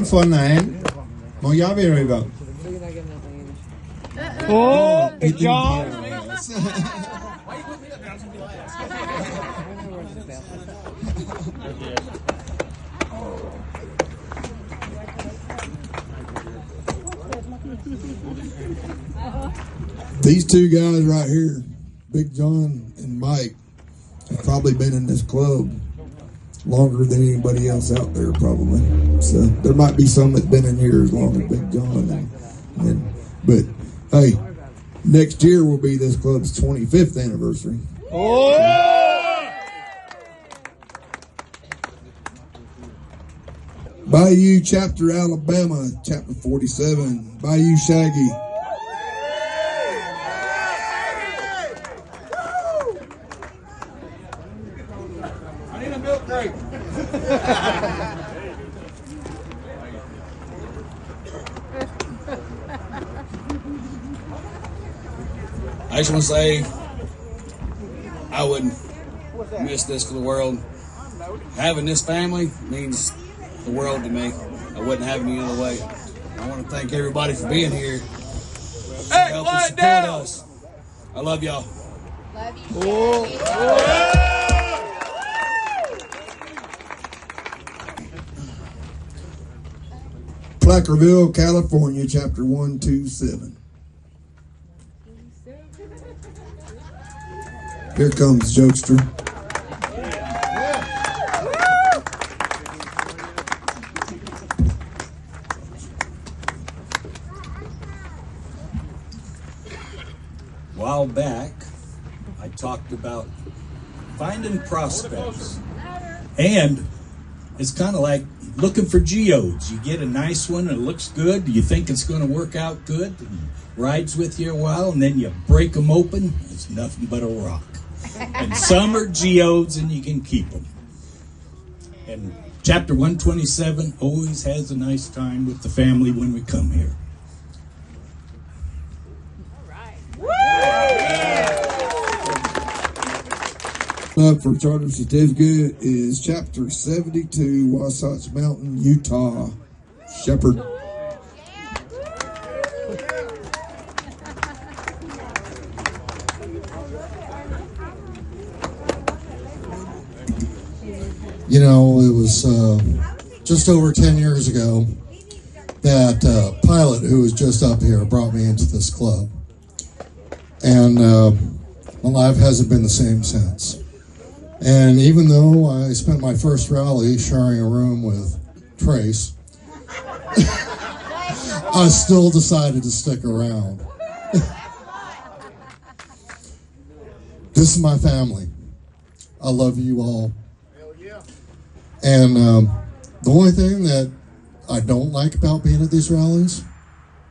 Antoinette. Må jag börja? Oh, good job. These two guys right here, Big John and Mike, have probably been in this club longer than anybody else out there, probably. So there might be some that's been in here as long as Big John. But hey, next year will be this club's 25th anniversary. Oh! Bayou Chapter, Alabama, Chapter 47. Bayou Shaggy. I need a milk crate. I just want to say I wouldn't miss this for the world. Having this family means the world to me. I wouldn't have it any other way. I want to thank everybody for being here. Hey, Help quiet us support down. us. I love y'all. Love you. Placerville, California, Chapter 127. Here comes Jokester. A while back, I talked about finding prospects. And it's kind of like looking for geodes. You get a nice one, it looks good, you think it's going to work out good, and rides with you a while, and then you break them open, it's nothing but a rock. And some are geodes, and you can keep them. And Chapter 127 always has a nice time with the family when we come here. Up for charter certificate is Chapter 72, Wasatch Mountain, Utah, Shepherd. You know, it was just over 10 years ago that pilot who was just up here brought me into this club. And my life hasn't been the same since. And even though I spent my first rally sharing a room with Trace, I still decided to stick around. This is my family. I love you all. And the only thing that I don't like about being at these rallies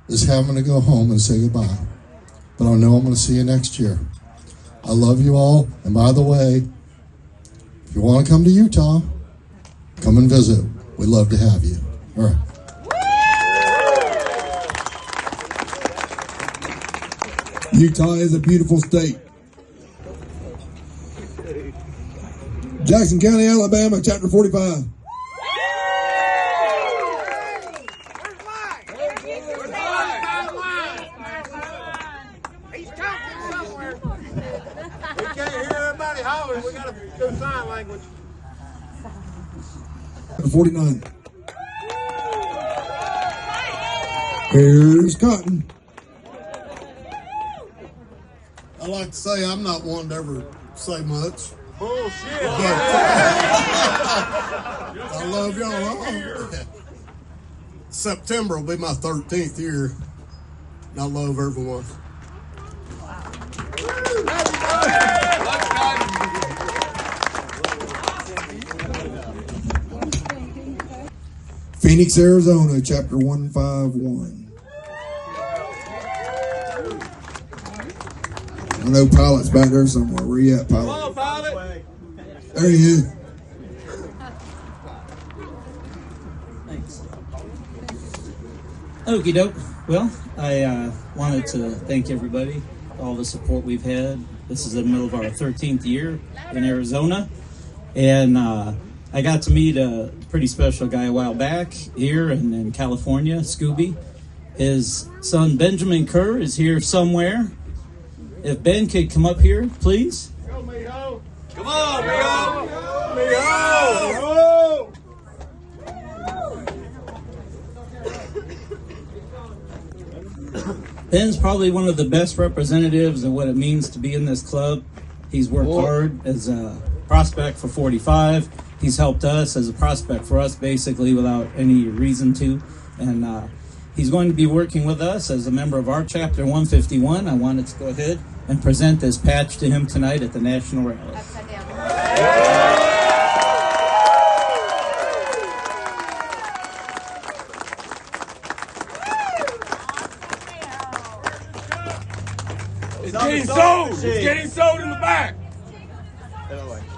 is having to go home and say goodbye. But I know I'm going to see you next year. I love you all. And by the way, if you want to come to Utah, come and visit. We'd love to have you. All right. Utah is a beautiful state. Jackson County, Alabama, Chapter 45. He's talking somewhere. We can't hear everybody hollering. We got to do sign language. Chapter 49. Here's Cotton. I like to say I'm not one to ever say much. Bullshit. I love y'all. September will be my 13th year. And I love everyone. Phoenix, Arizona, Chapter 151. I know Pilot's back there somewhere. Where you at, Pilot? Come on, pilot. There he is. Thanks. Okie doke. Well, I wanted to thank everybody, all the support we've had. This is in the middle of our 13th year in Arizona. And I got to meet a pretty special guy a while back here in California, Scooby. His son Benjamin Kerr is here somewhere. If Ben could come up here, please. Come on, Miho! Miho! Ben's probably one of the best representatives of what it means to be in this club. He's worked hard as a prospect for 45. He's helped us as a prospect for us basically without any reason to. And he's going to be working with us as a member of our chapter 151. I wanted to go ahead and present this patch to him tonight at the National Rally. It's getting sold! It's getting sold in the back!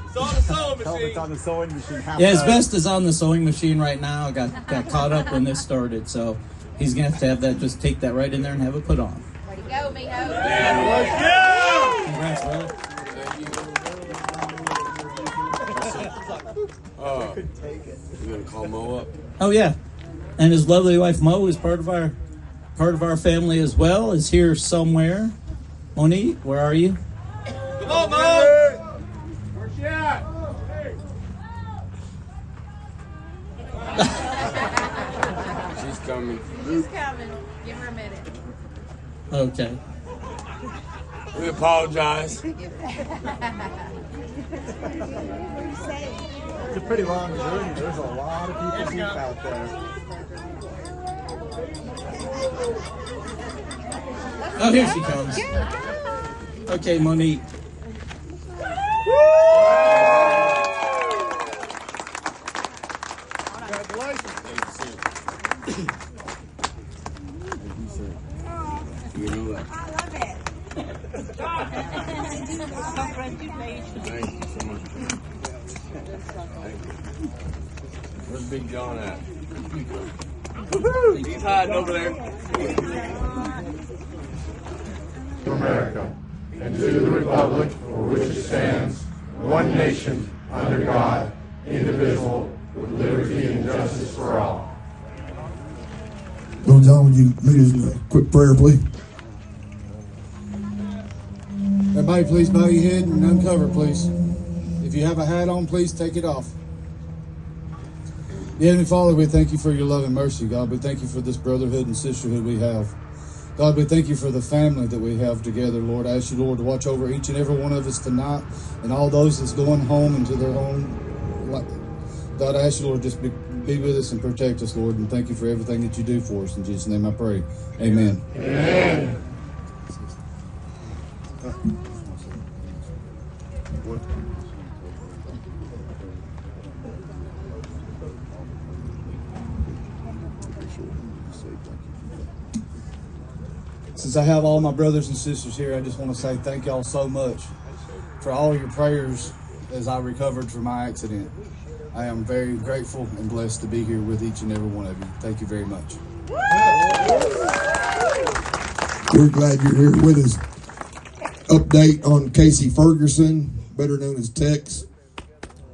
It's on the sewing machine. It's on the sewing machine. Yeah, his vest is on the sewing machine right now. Got caught up when this started, so he's going to have that, just take that right in there and have it put on. Way to go, Miho. Congrats, brother. You gonna call Mo up? Oh yeah, and his lovely wife Mo is part of our family as well. Is here somewhere. Monique, where are you? Come on, Mo! Where's she at? She's coming. She's coming. Give her a minute. Okay. We apologize. It's a pretty long journey. There's a lot of people deep out there. Oh, here she comes. Okay, Monique. You know that. I love it. Congratulations. Thank you so much. Thank you. Where's Big John at? He's hiding over there. America, and to the republic for which it stands, one nation, under God, indivisible, with liberty and justice for all. Brother John, would you lead us in a quick prayer, please? Everybody, please bow your head and uncover, please. If you have a hat on, please take it off. Dear Heavenly Father, we thank you for your love and mercy, God. We thank you for this brotherhood and sisterhood we have. God, we thank you for the family that we have together, Lord. I ask you, Lord, to watch over each and every one of us tonight and all those that's going home into their home. God, I ask you, Lord, just be with us and protect us, Lord, and thank you for everything that you do for us. In Jesus' name I pray. Amen. Amen. Since I have all my brothers and sisters here, I just want to say thank y'all so much for all your prayers as I recovered from my accident. I am very grateful and blessed to be here with each and every one of you. Thank you very much. We're glad you're here with us. Update on Casey Ferguson, better known as Tex.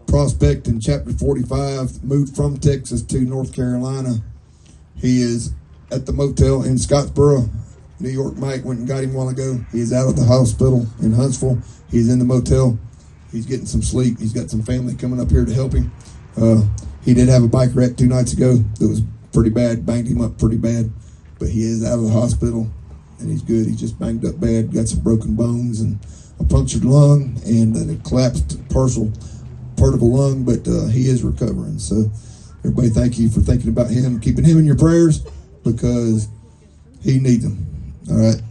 Prospect in Chapter 45, moved from Texas to North Carolina. He is at the motel in Scottsboro. New York Mike went and got him a while ago. He's out of the hospital in Huntsville. He's in the motel. He's getting some sleep. He's got some family coming up here to help him. He did have a bike wreck 2 nights ago that was pretty bad, banged him up pretty bad. But he is out of the hospital, and he's good. He's just banged up bad, got some broken bones and a punctured lung and a collapsed partial part of a lung, but he is recovering. So everybody, thank you for thinking about him, keeping him in your prayers, because he needs them. All right.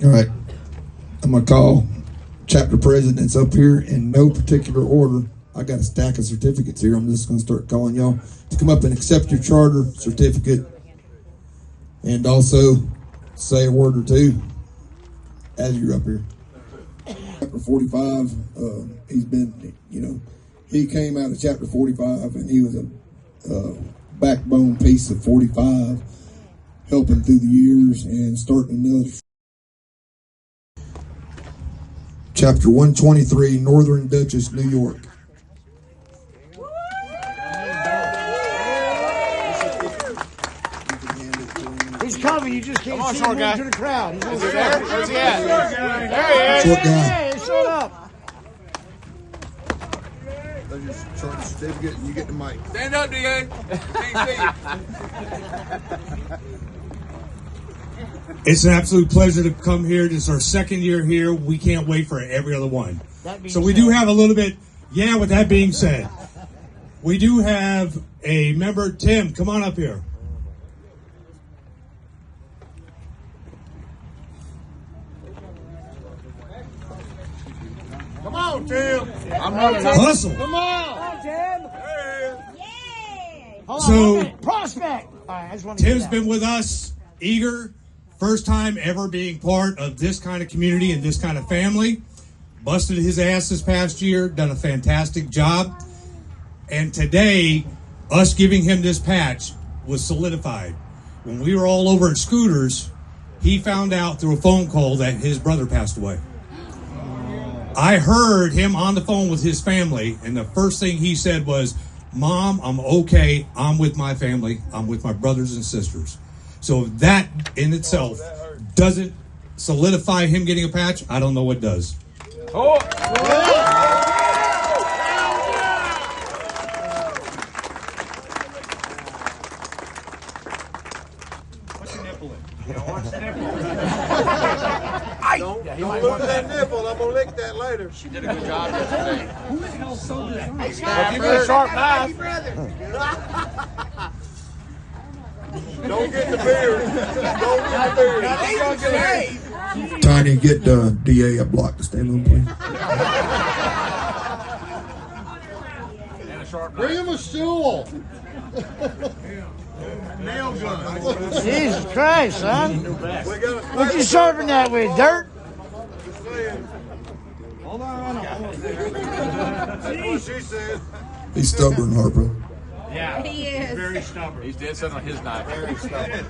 All right. I'm going to call chapter presidents up here in no particular order. I got a stack of certificates here. I'm just going to start calling y'all to come up and accept your charter certificate and also say a word or two as you're up here. Chapter 45, he's been, he came out of chapter 45 and he was a backbone piece of 45, helping through the years and starting another. chapter 123, Northern Dutchess, New York. He's coming. You just can't see him moving to the crowd. He's over there. Where's he at? There he is. Short guy. Hey, he showed up. They just charge a certificate and you get the mic. Stand up, DA. Can't see you. It's an absolute pleasure to come here. This is our second year here. We can't wait for every other one. So we do have a little bit, with that being said, we do have a member, Tim, come on up here. Come on, Tim. I'm running. Hustle. Come on, Tim. Hold on, So, one minute. Prospect. All right, I just want to Tim's been with us, eager, first time ever being part of this kind of community and this kind of family. Busted his ass this past year, done a fantastic job. And today, us giving him this patch was solidified. When we were all over at Scooters, he found out through a phone call that his brother passed away. I heard him on the phone with his family, and the first thing he said was, "Mom, I'm okay. I'm with my family. I'm with my brothers and sisters." So if that in itself doesn't solidify him getting a patch, I don't know what does. Oh. What's your nipple in? Don't lose that nipple. I'm going to lick that later. She did a good job yesterday. Who the hell sold this? Well, give me a sharp knife. Don't get the beard. Don't get the beard. Tiny, get DA a block to stand on, please. And a sharp Bring knife. him a stool. Nail gun. Jesus Christ, son. We got What you serving that with? Dirt? Hold on. That's what she said. He's stubborn, Harper. Yeah. He is. Very stubborn. He's dead set on his knife. Very stubborn.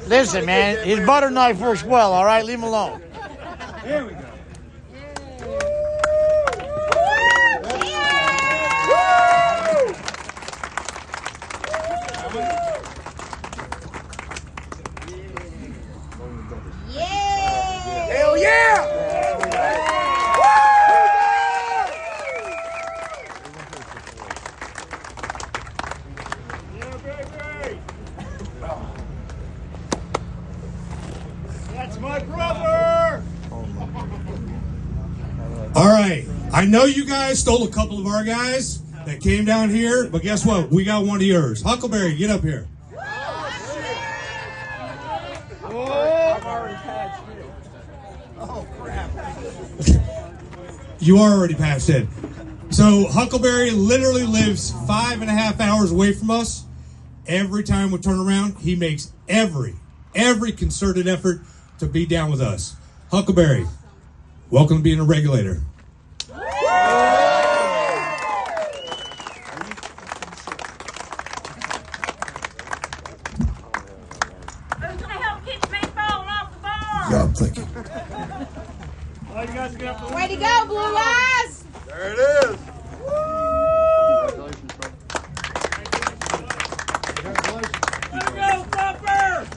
Listen, man, his butter knife works well, all right? Leave him alone. There we go. Hell yeah! That's my brother! All right. I know you guys stole a couple of our guys that came down here, but guess what? We got one of yours. Huckleberry, get up here. You are already past it. So Huckleberry literally lives 5.5 hours away from us. Every time we turn around, he makes every concerted effort to be down with us. Huckleberry, welcome to being a regulator. Who's gonna help keep me falling off the bar? Job, thank you. Way to go, Blue Eyes! There it is.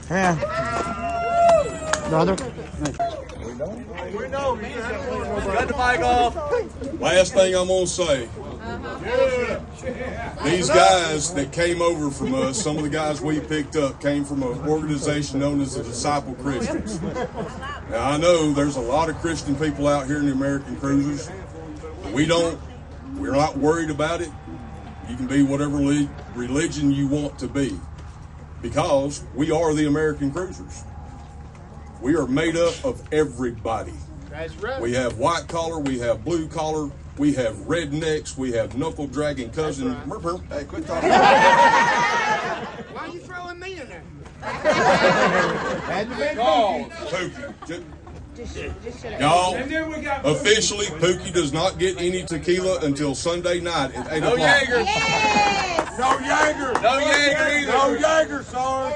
Yeah. Brother? We know. You Cut the mic off. Last thing I'm going to say, these guys that came over from us, some of the guys we picked up came from an organization known as the Disciple Christians. Now, I know there's a lot of Christian people out here in the American Cruisers. We're not worried about it. You can be whatever religion you want to be, because we are the American Cruisers. We are made up of everybody. That's right. We have white collar, we have blue collar, we have rednecks, we have knuckle dragging cousins. Right. Hey, quit talking. Why are you throwing me in there? Had to be Pookie. Y'all, officially, Pookie does not get any tequila until Sunday night at 8 No o'clock. Jaeger. Yes! No Jaeger. No Jaeger either. No Jaeger, Sarge.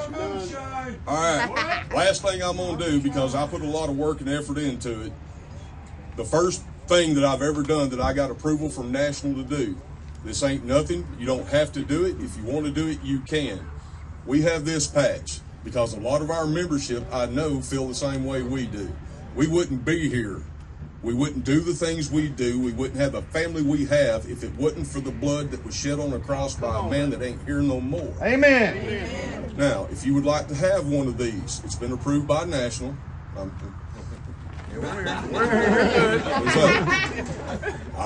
All right, last thing I'm going to do, because I put a lot of work and effort into it, the first thing that I've ever done that I got approval from National to do. This ain't nothing. You don't have to do it. If you want to do it, you can. We have this patch because a lot of our membership, I know, feel the same way we do. We wouldn't be here. We wouldn't do the things we do. We wouldn't have the family we have if it wasn't for the blood that was shed on the cross by a man that ain't here no more. Amen. Now, if you would like to have one of these, it's been approved by National. I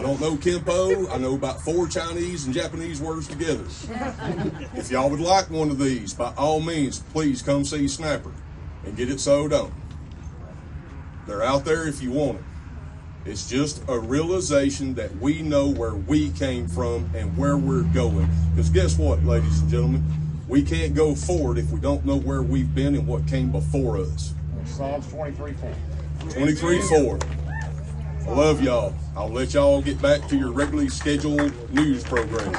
don't know Kempo. I know about 4 Chinese and Japanese words together. If y'all would like one of these, by all means, please come see Snapper and get it sewed on. They're out there if you want it. It's just a realization that we know where we came from and where we're going. Because guess what, ladies and gentlemen? We can't go forward if we don't know where we've been and what came before us. Psalms 23:4. 23:4. I love y'all. I'll let y'all get back to your regularly scheduled news program.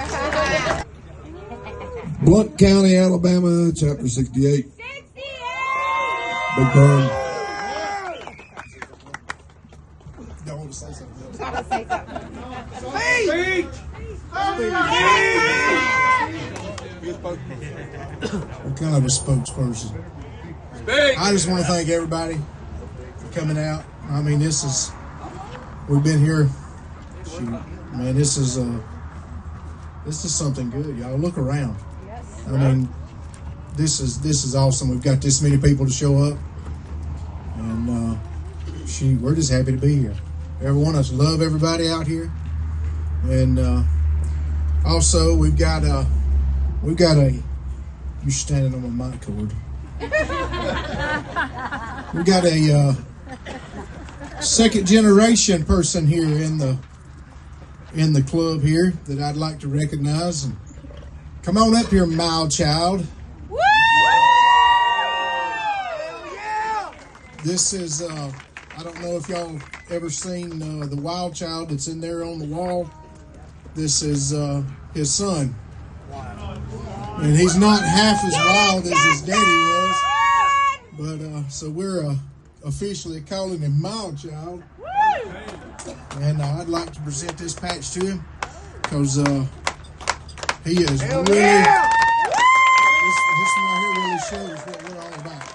Blount County, Alabama, Chapter 68. Big Bird. Don't want to say something. I'm kind of a spokesperson. I just want to thank everybody for coming out. I mean, we've been here. Shoot, man, this is something good, y'all. Look around. I mean, this is awesome. We've got this many people to show up, and we're just happy to be here. Every one of us love everybody out here, and also we've got a. You're standing on my mic cord. We got a second generation person here in the club here that I'd like to recognize. And come on up here, mild child. Woo! This is I don't know if y'all ever seen the wild child that's in there on the wall. This is his son. And he's not half as wild as his daddy was. But so we're officially calling him Mild Child. And I'd like to present this patch to him because he is really, this one right here really shows what we're all about.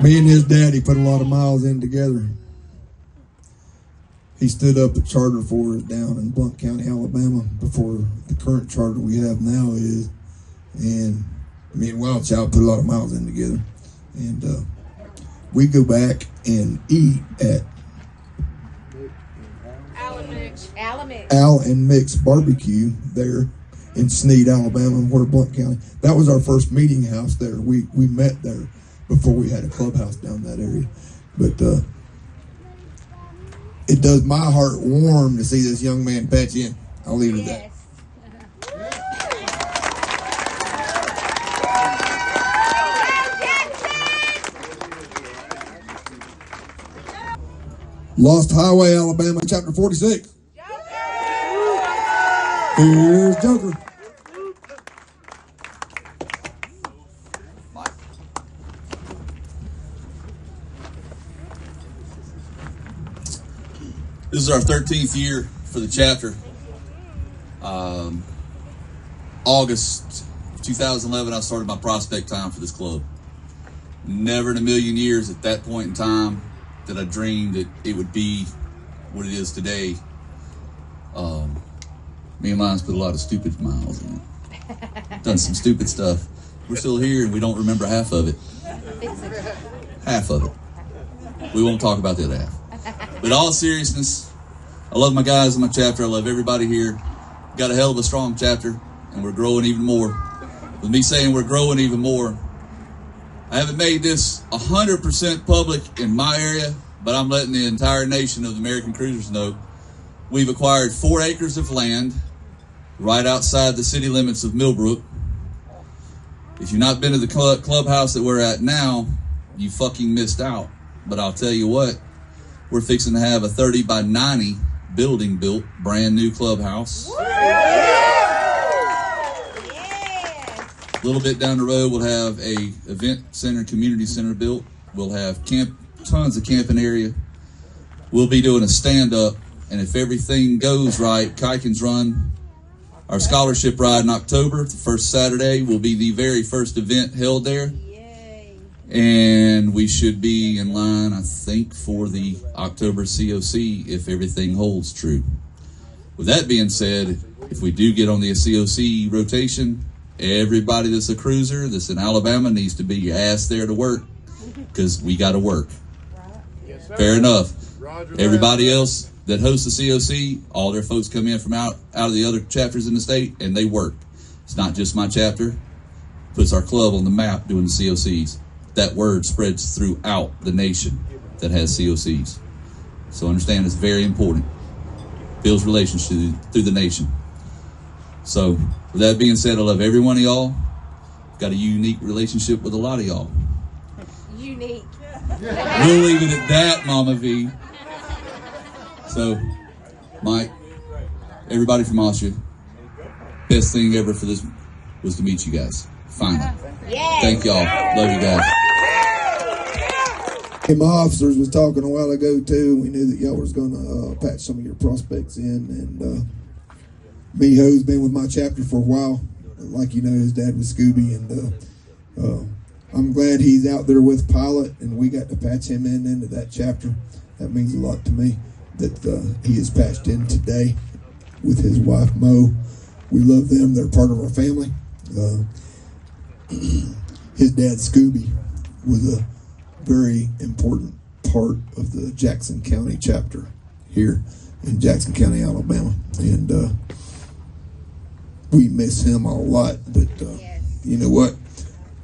Me and his daddy put a lot of miles in together. He stood up a charter for us down in Blount County, Alabama, before the current charter we have now is. And me and Wild Child put a lot of miles in together. And we go back and eat at Al and Mix Barbecue there in Sneed, Alabama, where Blount County. That was our first meeting house there. We met there before we had a clubhouse down that area. But it does my heart warm to see this young man patch in. I'll leave it at that. Lost Highway, Alabama, chapter 46. Here's Joker. This is our 13th year for the chapter. August 2011, I started my prospect time for this club. Never in a million years at that point in time that I dreamed that it would be what it is today. Me and Lions put a lot of stupid miles in it. Done some stupid stuff. We're still here and we don't remember half of it. Half of it. We won't talk about the other half. But in all seriousness, I love my guys in my chapter. I love everybody here. Got a hell of a strong chapter, and we're growing even more. With me saying we're growing even more, I haven't made this 100% public in my area, but I'm letting the entire nation of the American Cruisers know. We've acquired 4 acres of land right outside the city limits of Millbrook. If you've not been to the clubhouse that we're at now, you fucking missed out. But I'll tell you what, we're fixing to have a 30 by 90 building built, brand new clubhouse. A little bit down the road, we'll have a event center, community center built. We'll have tons of camping area. We'll be doing a stand-up, and if everything goes right, Kikens Run, our scholarship ride in October, the first Saturday, will be the very first event held there. And we should be in line, I think, for the October COC if everything holds true. With that being said, if we do get on the COC rotation, everybody that's a cruiser that's in Alabama needs to be your ass there to work, because we got to work. Fair enough. Everybody else that hosts the COC, all their folks come in from out of the other chapters in the state, and they work. It's not just my chapter. Puts our club on the map doing the COCs. That word spreads throughout the nation that has COCs. So understand it's very important. Builds relationships through the nation. So with that being said, I love every one of y'all. Got a unique relationship with a lot of y'all. Unique. We'll leave it at that, Mama V. So, Mike, everybody from Austria, best thing ever for this was to meet you guys. Finally. Thank y'all. Love you guys. Hey, my officers was talking a while ago too. We knew that y'all was going to patch some of your prospects in, and Miho's been with my chapter for a while. Like you know, his dad was Scooby, and I'm glad he's out there with Pilot, and we got to patch him into that chapter. That means a lot to me that he is patched in today with his wife Mo. We love them; they're part of our family. His dad Scooby was a very important part of the Jackson County chapter here in Jackson County, Alabama, and we miss him a lot. But you know what?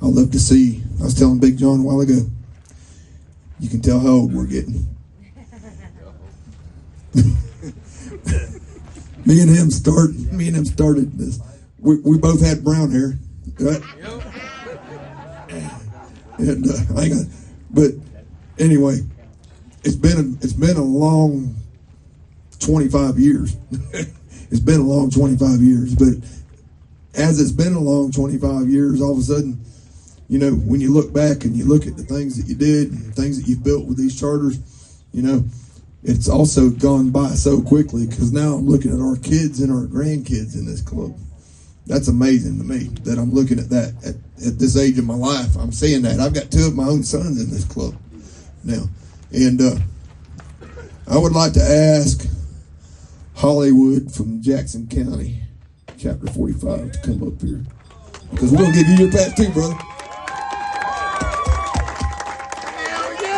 I'll love to see. I was telling Big John a while ago. You can tell how old we're getting. Me and him started this. We both had brown hair, right? And but anyway, it's been a long 25 years. It's been a long 25 years, but as it's been a long 25 years, all of a sudden, you know, when you look back and you look at the things that you did and things that you've built with these charters, you know, it's also gone by so quickly, because now I'm looking at our kids and our grandkids in this club. That's amazing to me that I'm looking at that at this age of my life. I'm seeing that. I've got two of my own sons in this club now. And I would like to ask Hollywood from Jackson County, Chapter 45, to come up here, because we're going to give you your pat too, brother.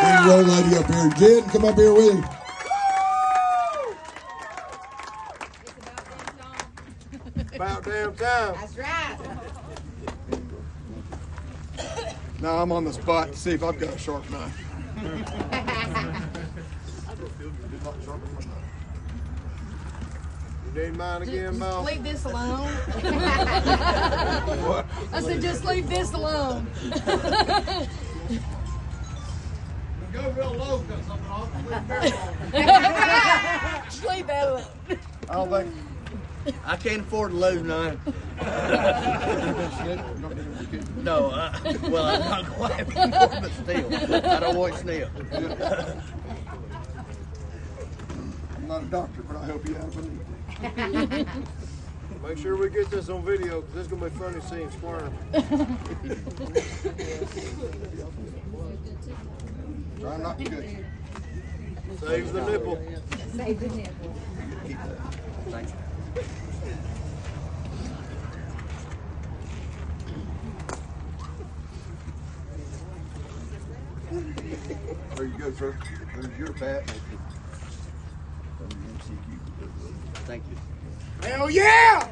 Bring Roll Lady up here. Jen, come up here with him. About damn time. That's right. Now I'm on the spot to see if I've got a sharp knife. You need mine again, Mom? Leave this alone. What? I said, just leave this alone. Go real low, because I'm off. Just leave that alone. I don't think. I can't afford to lose none. No, well, I'm not quite anymore, but still, I don't want snip. I'm not a doctor, but I hope you have a need. Make sure we get this on video, because this is going to be funny seeing squirm. Try not to get you. Saves the nipple. Save the nipple. Thanks. There you go, sir. There's your pat. Thank you. Hell yeah!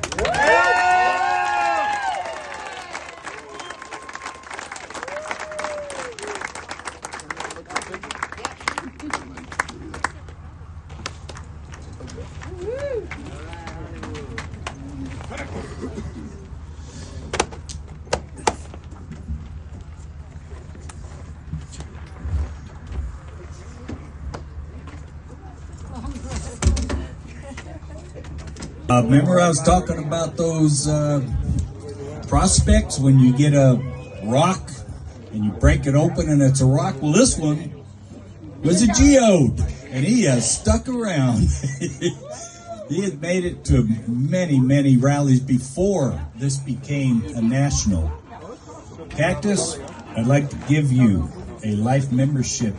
Remember I was talking about those prospects when you get a rock and you break it open and it's a rock? Well, this one was a geode, and he has stuck around. He had made it to many, many rallies before this became a national. Cactus, I'd like to give you a life membership.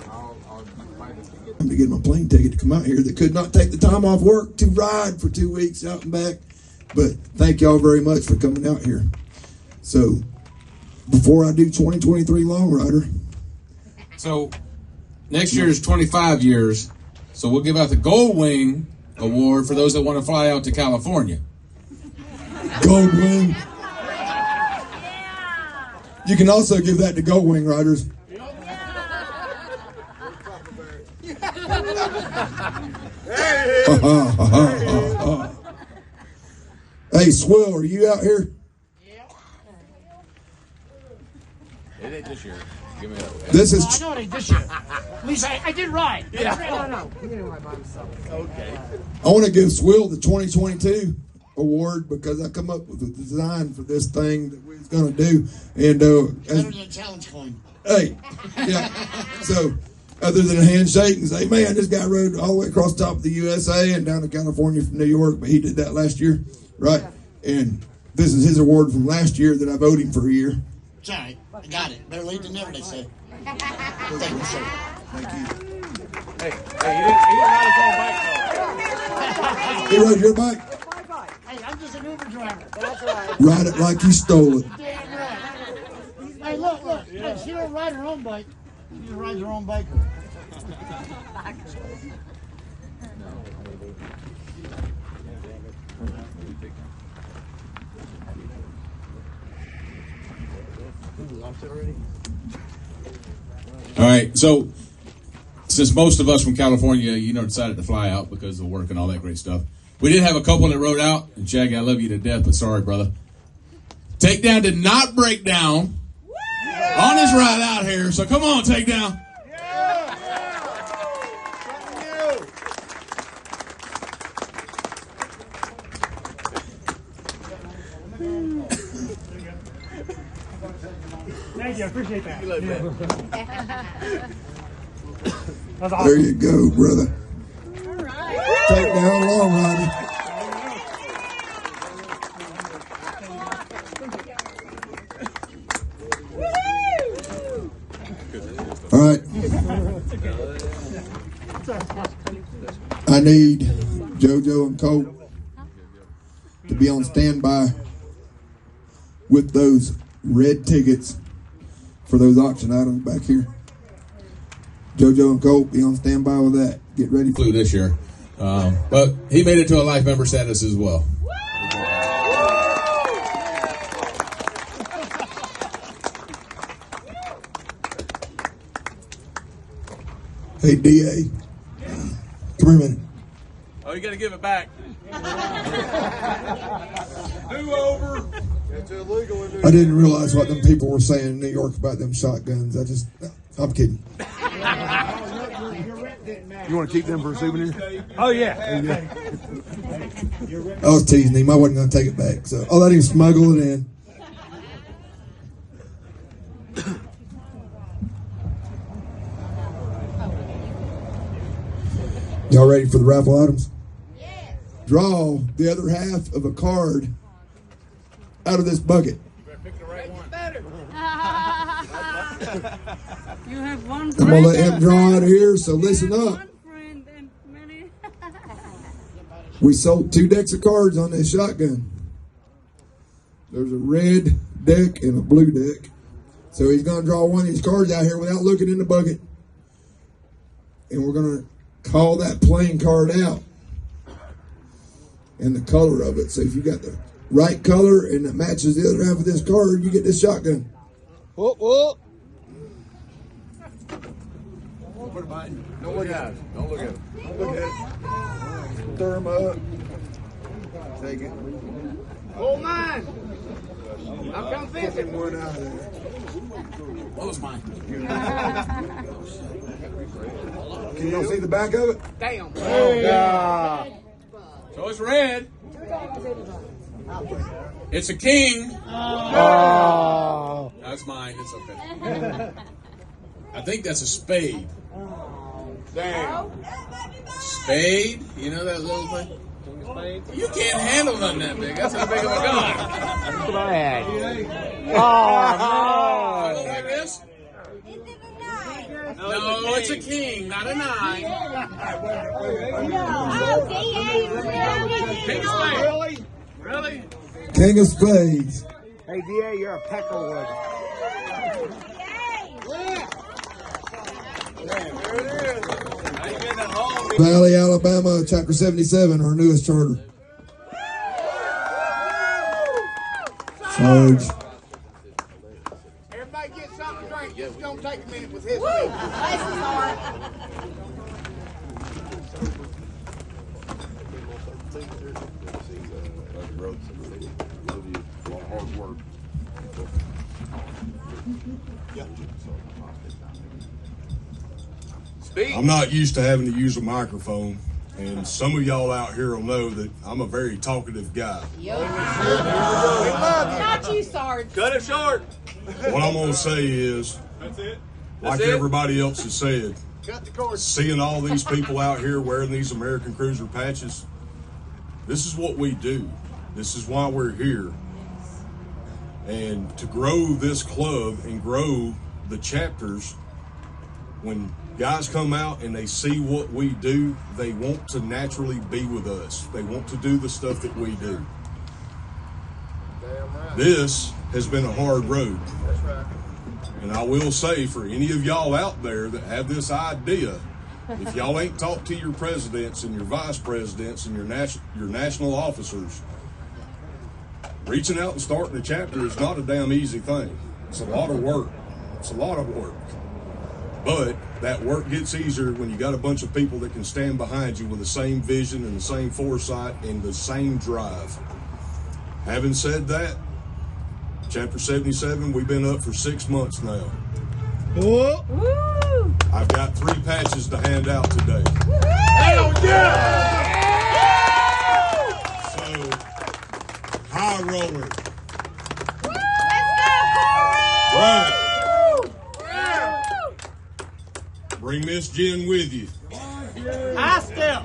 To get my plane ticket to come out here, that could not take the time off work to ride for 2 weeks out and back. But thank y'all very much for coming out here. So before I do 2023 Long Rider. So next year is 25 years. So we'll give out the Gold Wing Award for those that want to fly out to California. Gold Wing. You can also give that to Gold Wing riders. Hey, Swill, are you out here? It ain't this year. Give me that. This is. I know it ain't this year. At least I did right. Yeah. No. He didn't ride by himself. Okay. I want to give Swill the 2022 award because I come up with a design for this thing that we was going to do. And Better than a challenge coin. Hey, yeah. So, other than a handshake and say, man, this guy rode all the way across the top of the USA and down to California from New York, but he did that last year, right? And this is his award from last year that I've owed him for a year. It's all right. I got it. Better late than never, they say. Thank you, sir. Thank you. Hey, he ride his own bike, though. He rode your bike? Hey, I'm just an Uber driver. That's right. Ride it like you stole it. Damn right. Hey, look. Hey, she don't ride her own bike. She just rides her own biker. All right, so since most of us from California, decided to fly out because of work and all that great stuff, we did have a couple that rode out. And Shaggy, I love you to death, but sorry, brother. Takedown did not break down on his ride out here, so come on, Takedown. Thank you, I appreciate that. That's There you go, brother. Take down Long Rider. All right. I need JoJo and Colt to be on standby with those red tickets for those auction items back here. JoJo and Colt, be on standby with that. Get ready for this year. But he made it to a life member status as well. Hey, DA. Come here a minute. Oh, you got to give it back. Do over. It's illegal in New I didn't realize what them people were saying in New York about them shotguns. I'm kidding. You want to keep them for a souvenir? Oh, yeah. I was teasing him. I wasn't going to take it back. So I'll let him smuggle it in. Y'all ready for the raffle items? Yeah. Draw the other half of a card out of this bucket. You have one I'm going to let him draw out of here, so listen up. We sold 2 decks of cards on this shotgun. There's a red deck and a blue deck. So he's going to draw one of these cards out here without looking in the bucket. And we're going to call that playing card out and the color of it. So if you got the right color and it matches the other half of this card, you get this shotgun. Whoop, whoop. Don't look at it. Don't look at it. Don't look at it. Stir them up. Take it. Oh, mine. I'm come fishing. One out of there. What was mine? Can y'all see the back of it? Damn. Oh, God. So it's red. It's a king. Oh. That's mine. It's okay. I think that's a spade. Damn. Spade? You know that little thing? You can't handle nothing that big. That's how big of a gun. That's what I had. Oh, like this? No, it's a king, not a 9. King of spades. Really? Really? King of spades. Hey, DA, you're a peckerwood. Valley, Alabama, Chapter 77, our newest charter. Sarge. Everybody get something to drink. It's going to take a minute with his. I'm not used to having to use a microphone, and some of y'all out here will know that I'm a very talkative guy. Not you, Sarge. Cut it short. What I'm going to say is, like everybody else has said, seeing all these people out here wearing these American Cruiser patches, this is what we do. This is why we're here. And to grow this club and grow the chapters, when guys come out and they see what we do, they want to naturally be with us. They want to do the stuff that we do. This has been a hard road. And I will say, for any of y'all out there that have this idea, if y'all ain't talked to your presidents and your vice presidents and your national officers, reaching out and starting a chapter is not a damn easy thing. It's a lot of work. It's a lot of work. But that work gets easier when you got a bunch of people that can stand behind you with the same vision and the same foresight and the same drive. Having said that, Chapter 77, we've been up for 6 months now. Woo! I've got 3 patches to hand out today. Hell yeah! So, high roller. Right. Bring Miss Jen with you. High step.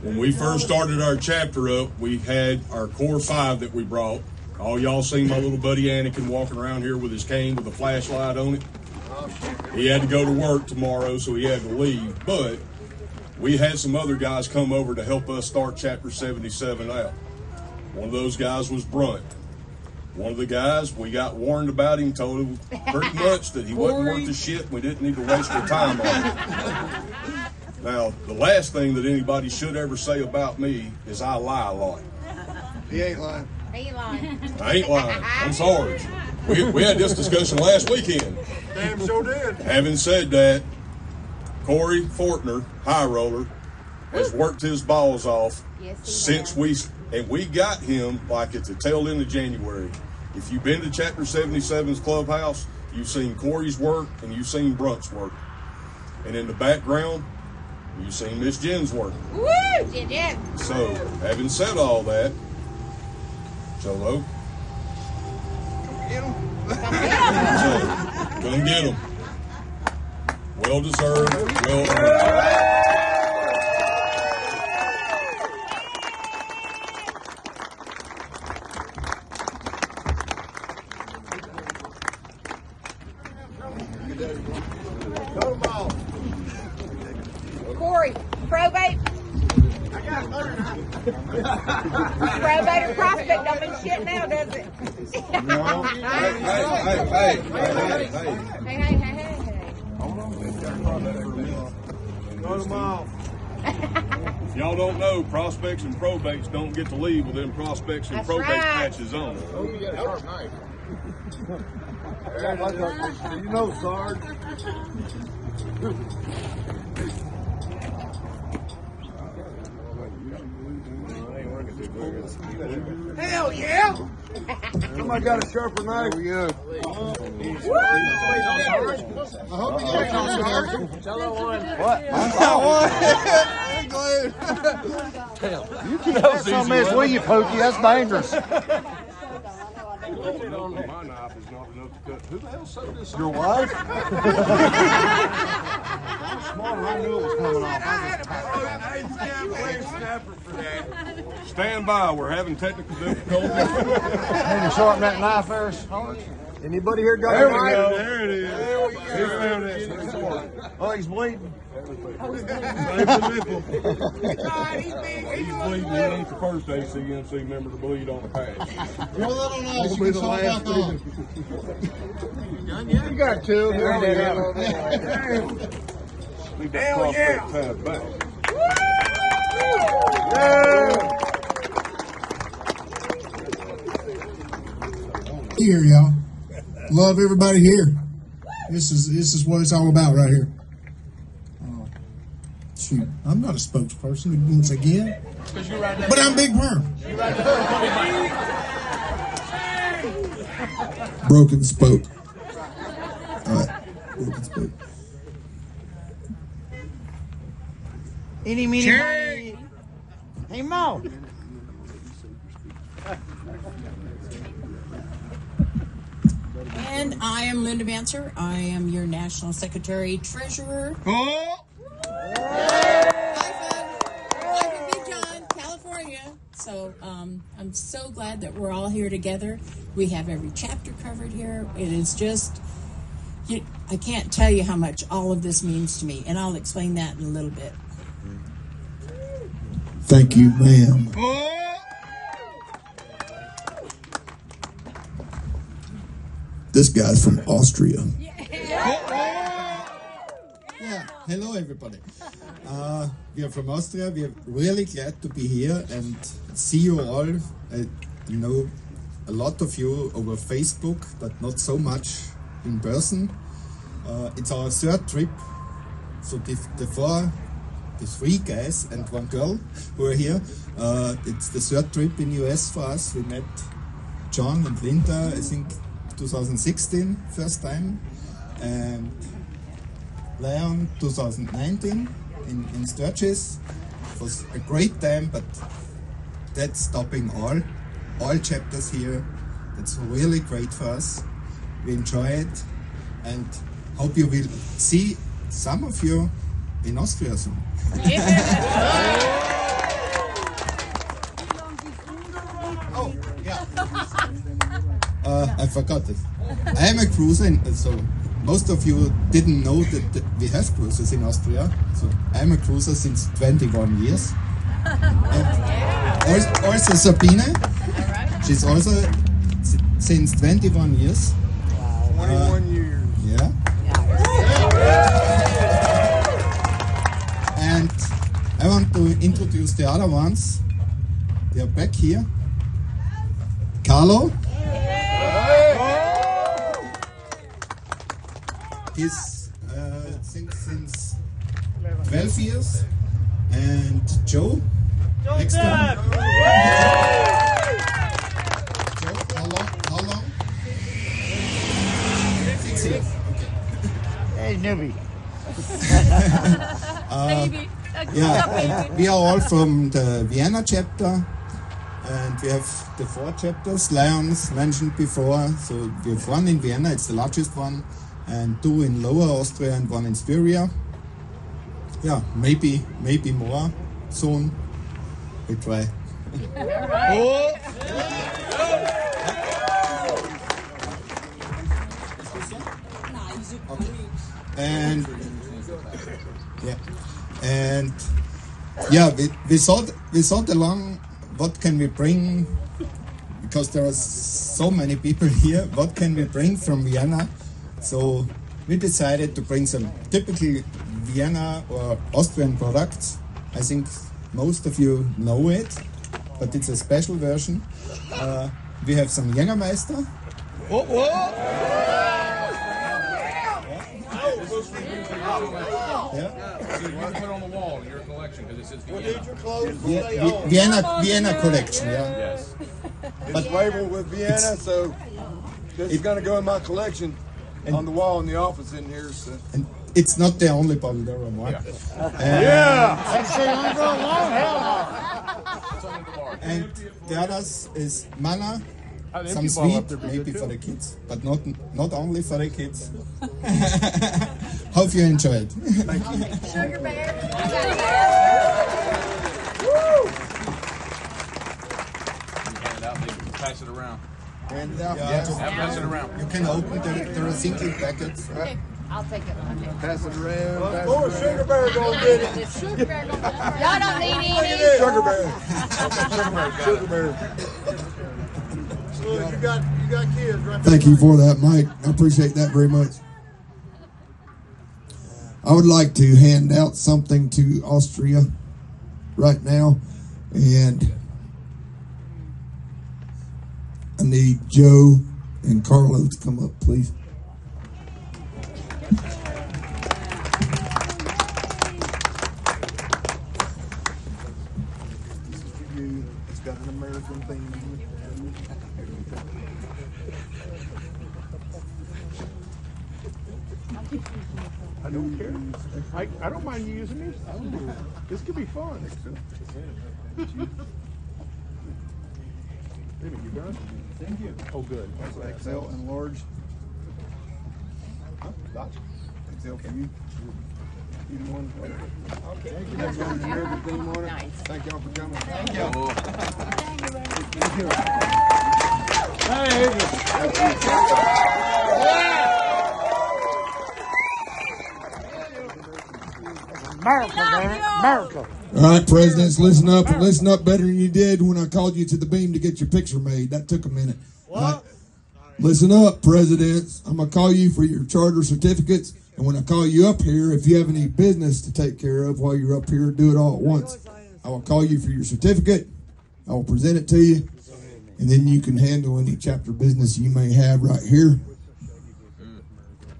When we first started our chapter up, we had our core 5 that we brought. All y'all seen my little buddy Anakin walking around here with his cane with a flashlight on it. He had to go to work tomorrow, so he had to leave. But we had some other guys come over to help us start Chapter 77 out. One of those guys was Brunt. One of the guys, we got warned about him, told him pretty much that he wasn't worth the shit. We didn't need to waste our time on him. Now, the last thing that anybody should ever say about me is I lie a lot. He ain't lying. He ain't lying. I ain't lying. I'm sorry. We had this discussion last weekend. Damn sure did. Having said that, Corey Fortner, high roller, has worked his balls off since we got him like at the tail end of January. If you've been to Chapter 77's clubhouse, you've seen Corey's work and you've seen Brunt's work. And in the background, you've seen Miss Jen's work. Woo! Jen. So, having said all that, Cholo, come get him. Well deserved, well earned. Corey, probate. Probate or prospect don't mean shit now, does it? Hey. If y'all don't know, prospects and probates don't get to leave with them prospects and probate patches on. That was nice. You know, Sarge. Hell yeah! Somebody got a sharper knife. Here we go. I hope you get a Sarge. What? I got one. glued. You keep that some mess with you, Pookie. That's dangerous. My knife is not enough to cut. Who the hell sewed this? Your wife? Smart, I knew it was coming off. Stand by. We're having technical difficulties. Can you sharpen that knife there, Sarge? Anybody here got There a we knife? go. There it is. He found it. Oh, he's bleeding. He's bleeding. He ain't the first ACMC member to bleed on the patch. Roll that on ice. You can start back on. You got two. Leave that prospect tab back. Here, y'all. Love everybody here. This is what it's all about right here. Shoot, I'm not a spokesperson once again, but I'm Big Worm. Broken spoke. All right, broken spoke. Any, meeny, miny. Hey, Mo. And I am Linda Manser. I am your National Secretary Treasurer. Oh. I'm from Big John, California. So I'm so glad that we're all here together. We have every chapter covered here. It is just, I can't tell you how much all of this means to me, and I'll explain that in a little bit. Thank you, ma'am. This guy's from Austria. Yeah, hello everybody. We are from Austria. We are really glad to be here and see you all. I know a lot of you over Facebook, but not so much in person. It's our third trip. So the three guys and one girl who are here, it's the third trip in US for us. We met John and Linda, I think 2016 first time, and Leon 2019 in Sturgis. It was a great time, but that's stopping all chapters here. That's really great for us. We enjoy it and hope you will see some of you in Austria soon. Oh, yeah. I forgot it. I am a cruiser, so most of you didn't know that we have cruisers in Austria. So I'm a cruiser since 21 years. Also Sabine, she's also since 21 years. 21 years. Yeah. And I want to introduce the other ones. They are back here. Carlo. He's since 12 years. And Joe. Next one. Joe, how long? 6 years. Okay. Hey, newbie. Baby. Yeah, we are all from the Vienna chapter, and we have the 4 chapters. Lions mentioned before, so we have 1 in Vienna, it's the largest one, and 2 in Lower Austria and 1 in Styria. Yeah, maybe more soon. We try. Oh. And yeah, we thought along, what can we bring, because there are so many people here, what can we bring from Vienna? So we decided to bring some typical Vienna or Austrian products. I think most of you know it, but it's a special version. We have some Jägermeister. You can put on the wall in your collection because it says Vienna collection, yeah. Yes. It's labeled with Vienna, so this is going to go in my collection on the wall in the office in here. So. And it's not the only bottle there are more. And the others is Mana, some sweet, maybe for the kids, but not only for the kids. Hope you enjoy it. Thank you. Sugar bear. Pass it around. And pass it around. You can open the single packets. Okay, I'll take it. Pass it around. Oh, Sugar Bear gonna get it. Sugar bear gonna y'all don't need any. Sugar Bear. Sugar Bear. Look, you got kids right there. Thank you for that, Mike. I appreciate that very much. I would like to hand out something to Austria right now, and I need Joe and Carlo to come up, please. This is for you. It's got an American theme. I don't care. I don't mind you using this. This could be fun. David, you done? Thank you. Oh, good. That's XL and large. Huh? Gotcha. XL for you. Either one. Okay. Thank you. That's on the American theme on it. Nice. Thank y'all for coming. Thank you. America, baby. America. All right, presidents, listen up and listen up better than you did when I called you to the beam to get your picture made. That took a minute. What? Listen up, presidents. I'm going to call you for your charter certificates. And when I call you up here, if you have any business to take care of while you're up here, do it all at once. I will call you for your certificate. I will present it to you. And then you can handle any chapter business you may have right here.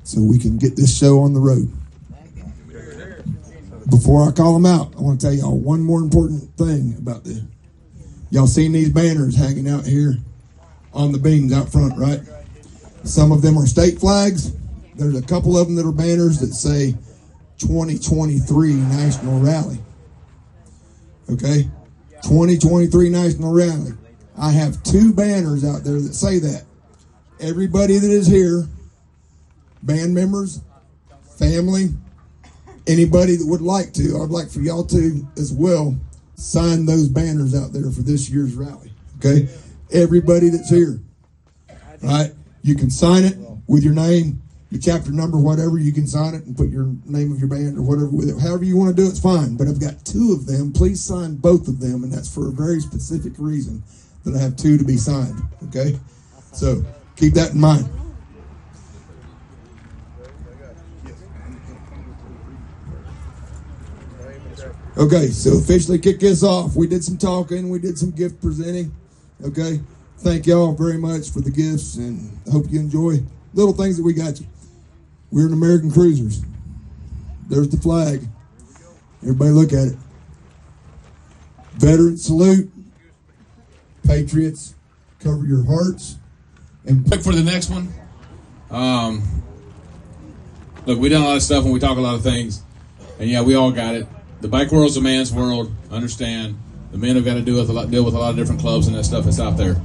So we can get this show on the road. Before I call them out, I want to tell y'all one more important thing about this. Y'all seen these banners hanging out here on the beams out front, right? Some of them are state flags. There's a couple of them that are banners that say 2023 National Rally. Okay? 2023 National Rally. I have 2 banners out there that say that. Everybody that is here, band members, family, anybody that would like to, I'd like for y'all to as well sign those banners out there for this year's rally. Okay? Everybody that's here. Right? You can sign it with your name, your chapter number, whatever. You can sign it and put your name of your band or whatever with it. However you want to do it's fine. But I've got 2 of them. Please sign both of them, and that's for a very specific reason that I have 2 to be signed. Okay? So keep that in mind. Okay, so officially kick this off. We did some talking. We did some gift presenting. Okay? Thank y'all very much for the gifts, and I hope you enjoy little things that we got you. We're in American Cruisers. There's the flag. Everybody look at it. Veterans salute. Patriots, cover your hearts. And Look for the next one. Look, we done a lot of stuff and we talk a lot of things. And yeah, we all got it. The bike world's a man's world. Understand. The men have got to deal with a lot of different clubs and that stuff that's out there.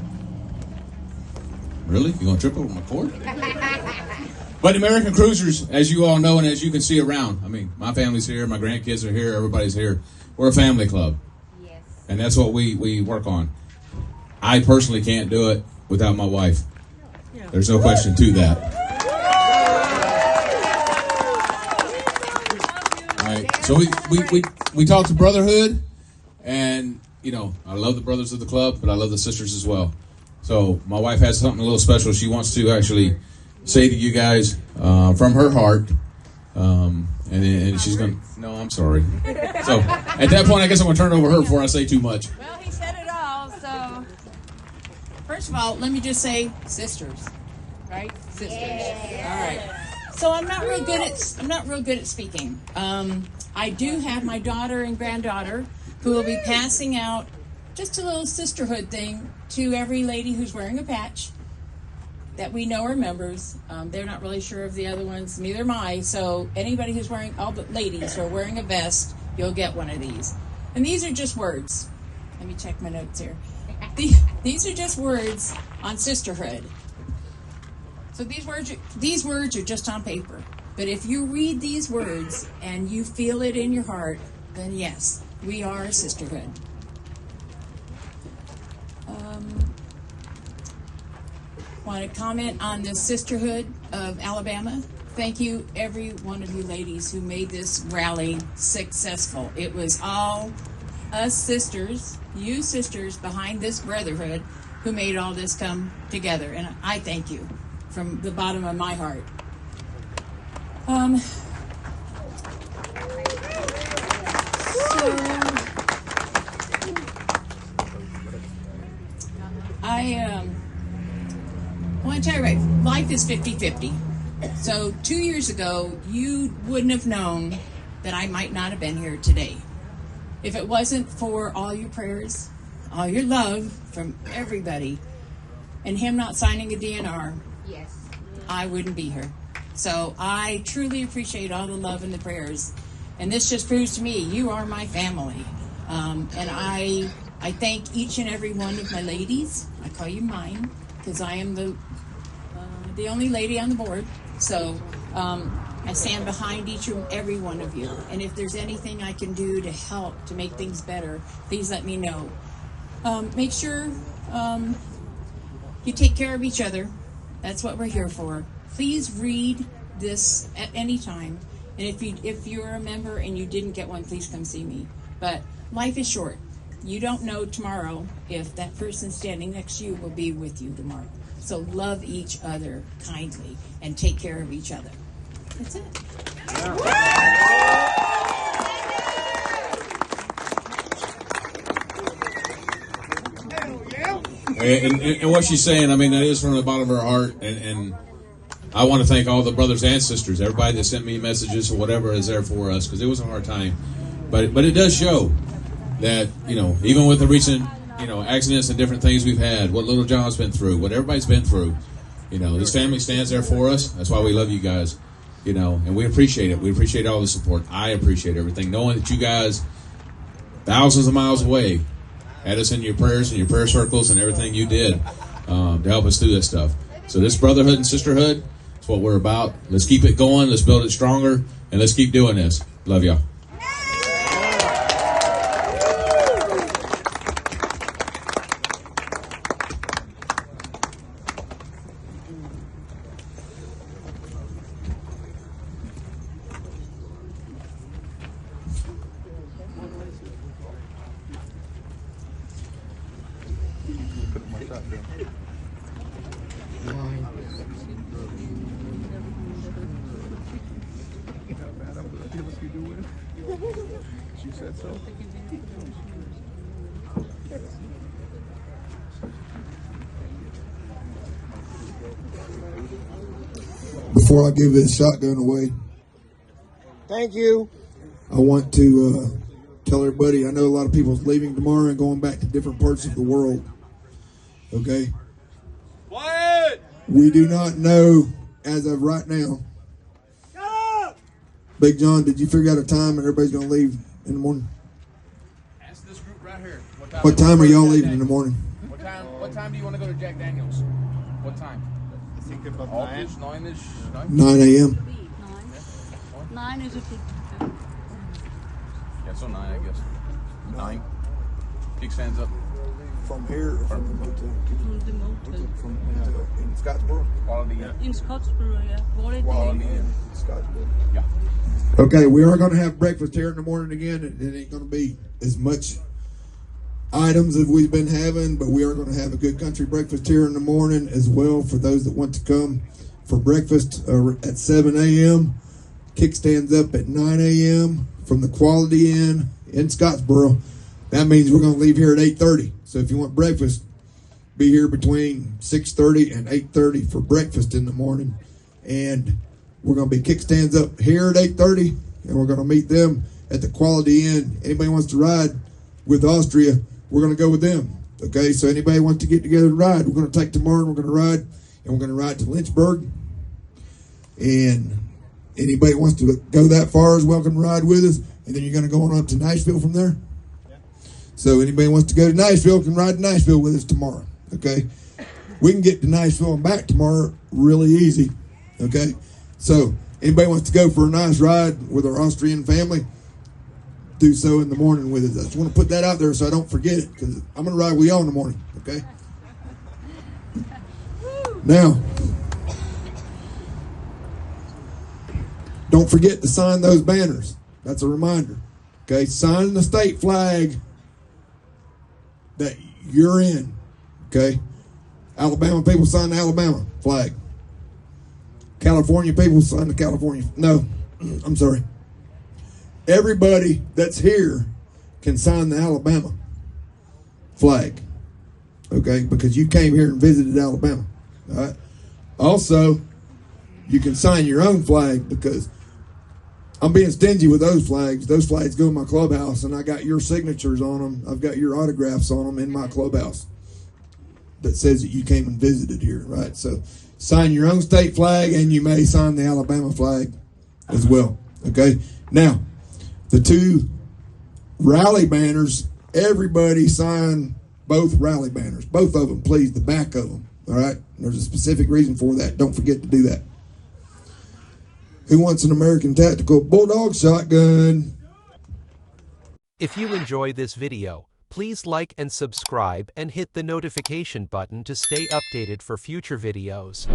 Really? You gonna trip over my cord? But American Cruisers, as you all know and as you can see around, I mean, my family's here, my grandkids are here, everybody's here. We're a family club. Yes. And that's what we work on. I personally can't do it without my wife. There's no question to that. All right. So we talk to brotherhood, and you know, I love the brothers of the club, but I love the sisters as well. So my wife has something a little special she wants to actually say to you guys from her heart, and she's going to... No, I'm sorry. So at that point, I guess I'm going to turn it over to her before I say too much. Well, he said it all, so... First of all, let me just say sisters, right? Sisters. Yeah. All right. So I'm not real good at speaking. I do have my daughter and granddaughter who will be passing out just a little sisterhood thing to every lady who's wearing a patch. that we know are members. They're not really sure of the other ones, neither am I. So anybody who's wearing, all the ladies who are wearing a vest, you'll get one of these. And these are just words. Let me check my notes here. These are just words on sisterhood. So these words are just on paper. But if you read these words and you feel it in your heart, then yes, we are a sisterhood. Want to comment on the Sisterhood of Alabama? Thank you, every one of you ladies who made this rally successful. It was all us sisters, you sisters behind this brotherhood who made all this come together. And I thank you from the bottom of my heart. I want to tell you, right, life is 50-50. So 2 years ago, you wouldn't have known that I might not have been here today. If it wasn't for all your prayers, all your love from everybody, and him not signing a DNR, yes, I wouldn't be here. So I truly appreciate all the love and the prayers. And this just proves to me, you are my family. And I thank each and every one of my ladies. I call you mine, because I am the only lady on the board. So I stand behind each and every one of you. And if there's anything I can do to help to make things better, please let me know. Make sure you take care of each other. That's what we're here for. Please read this at any time. And if you're a member and you didn't get one, please come see me. But life is short. You don't know tomorrow if that person standing next to you will be with you tomorrow. So love each other kindly and take care of each other. That's it. And what she's saying, I mean, that is from the bottom of her heart. And I want to thank all the brothers and sisters, everybody that sent me messages or whatever is there for us, because it was a hard time. But it does show that, even with the recent, accidents and different things we've had, what Little John's been through, what everybody's been through, this family stands there for us. That's why we love you guys, and we appreciate it. We appreciate all the support. I appreciate everything, knowing that you guys, thousands of miles away, had us in your prayers and your prayer circles and everything you did to help us through this stuff. So this brotherhood and sisterhood, that's what we're about. Let's keep it going. Let's build it stronger, and let's keep doing this. Love y'all. She said so. Before I give this shotgun away, Thank you. I want to tell everybody, I know a lot of people's leaving tomorrow and going back to different parts of the world. Okay? Quiet! We do not know as of right now. Big John, did you figure out a time and everybody's going to leave in the morning? Ask this group right here. What time are y'all leaving in the morning? What time do you want to go to Jack Daniels? What time? I think about All-ish, 9-ish? 9 a.m. 9 is a good. Yeah, so 9, I guess. 9. Kickstands up. From here or from the motel? From the motel. From in Scottsboro? Quality In Scottsboro, yeah. Quality in Scottsboro. Yeah. Okay, we are going to have breakfast here in the morning again. It ain't going to be as much items as we've been having, but we are going to have a good country breakfast here in the morning as well for those that want to come for breakfast at 7 a.m. Kickstands up at 9 a.m. from the Quality Inn in Scottsboro. That means we're going to leave here at 8:30. So if you want breakfast, be here between 6:30 and 8:30 for breakfast in the morning. And we're going to be kickstands up here at 8:30, and we're going to meet them at the Quality Inn. Anybody wants to ride with Austria, we're going to go with them. Okay, so anybody wants to get together and ride, we're going to take tomorrow and we're going to ride and we're going to ride to Lynchburg. And anybody wants to go that far is welcome to ride with us. And then you're going to go on up to Nashville from there. So anybody wants to go to Nashville can ride to Nashville with us tomorrow. Okay, we can get to Nashville and back tomorrow really easy. Okay, so anybody wants to go for a nice ride with our Austrian family, do so in the morning with us. I just want to put that out there so I don't forget it, because I'm going to ride with y'all in the morning. Okay. Now, don't forget to sign those banners. That's a reminder. Okay, sign the state flag that you're in. Okay, Alabama people sign the Alabama flag. California people sign the California. No, I'm sorry. Everybody that's here can sign the Alabama flag. Okay, because you came here and visited Alabama. All right. Also, you can sign your own flag, because I'm being stingy with those flags. Those flags go in my clubhouse, and I got your signatures on them. I've got your autographs on them in my clubhouse that says that you came and visited here, right? So sign your own state flag, and you may sign the Alabama flag as well, okay? Now, the two rally banners, everybody sign both rally banners. Both of them, please, the back of them, all right? There's a specific reason for that. Don't forget to do that. Who wants an American Tactical Bulldog shotgun? If you enjoy this video, please like and subscribe and hit the notification button to stay updated for future videos.